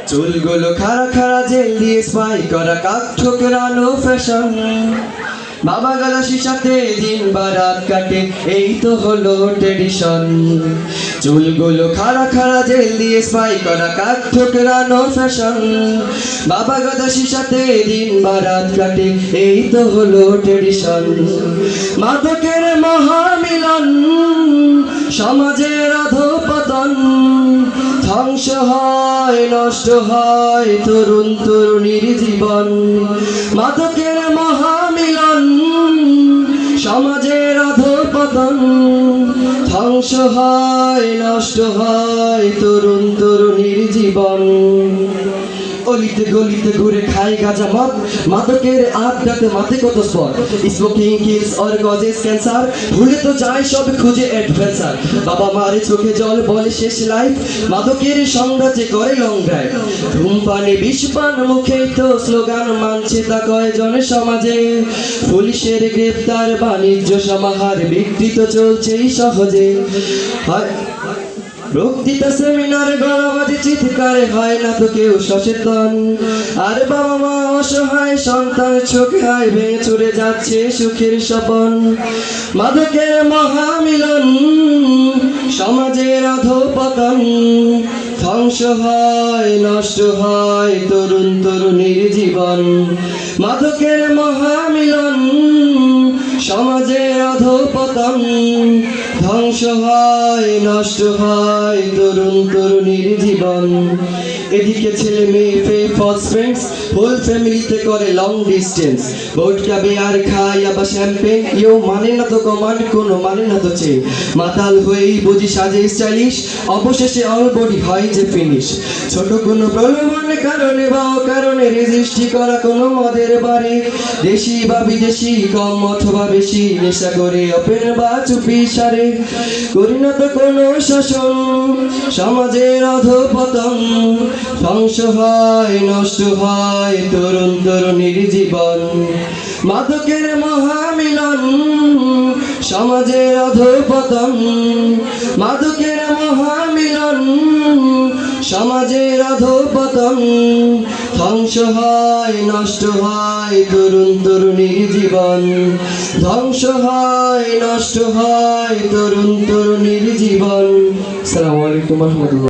চুলগুলো খাড়া খাড়া জেল দিয়ে স্পাই করা, কাক ঠোকরানো ফ্যাশন। বাবা গলা শিশাতে দিন বা রাত কাটে, এই তো হলো ট্রেডিশন। চুলগুলো খাড়া খাড়া জেল দিয়ে স্পাই করা, কাক ঠোকরানো ফ্যাশন। বাবা গলা শিশাতে দিন বা রাত কাটে, এই তো হলো ট্রেডিশন। মাদকের মহামিলন, সমাজের অধঃপতন। ধ্বংস হয়, নষ্ট হয় তরুণ তরুণীর জীবন। মাদকের মহামিলন, সমাজের অধঃপতন। ধ্বংস হয়, নষ্ট হয় তরুণ তরুণীর জীবন। অলিতে গলিতে ঘুরে খাই গাঁজা মদ, মাদকের আড্ডাতে মাথে কত spot. Smoking kills or causes cancer, ভুলে তো যায় সব খুঁজে অ্যাডভেঞ্চার। বাবা মারে চোখে জল বলে শেষ লাইফ, মাদকের সাম্রাজ্যে করে লং ড্রাইভ। ধূমপানে বিষপান মুখে তো স্লোগান, মানছে তা কয়জন সমাজে। পুলিশের গ্রেপ্তার, বাণিজ্য সমাহার, বিকৃত চলছেই সহজে। বক্তৃতা সেমিনার গলাবাজি চিৎকারে, হয় না তো কেউ সচেতন। আর বাবা মা অসহায়, সন্তান চোখে হায় ভেঙে চড়ে যাচ্ছে সুখের স্বপন। মাদকের মহামিলন, সমাজের অধঃপতন। ধ্বংস হয়, নষ্ট হয় তরুণ তরুণীর জীবন। মাদকের মহামিলন, সমাজের অধঃপতন। ধ্বংস হয়, নষ্ট হয় তরুণ তরুণীর জীবন। এদিকে ছেলে মেয়ে ফার্স্ট ফ্রেন্ডস, হোল ফ্যামিলিতে করে লং ডিস্টেন্স। ভোটকা বিয়ার খায় আবার শ্যাম্পেন, ইউ মানে না তো কমান্ড, কোনো মানে না তো চেয়ে। মাতাল হয়েই বুঝি সাজে স্টাইলিশ, অবশেষে অল বডি হয় যে ফিনিশ। ছোট কোনো প্রলোভনের কারণে বা অকারণে রেজিস্ট্রি করা কোনো মদের বারে। দেশি বা বিদেশি, কম অথবা বেশি, নেশা করে ওপেন বা চুপি সারে। করি না তো কোনো শাসন, সমাজের অধঃপতন। ধ্বংস হয়, নষ্ট হয় তরুণ তরুণীর জীবন। মাদকের মহামিলন, সমাজের অধঃপতন। মাদকের মহামিলন, সমাজের অধঃপতন। ধ্বংস হয়, নষ্ট হয় তরুণ তরুণীর জীবন। ধ্বংস হয়, নষ্ট হয় তরুণ তরুণীর জীবন। আসসালামু আলাইকুম ওয়া রাহমাতুল্লাহ।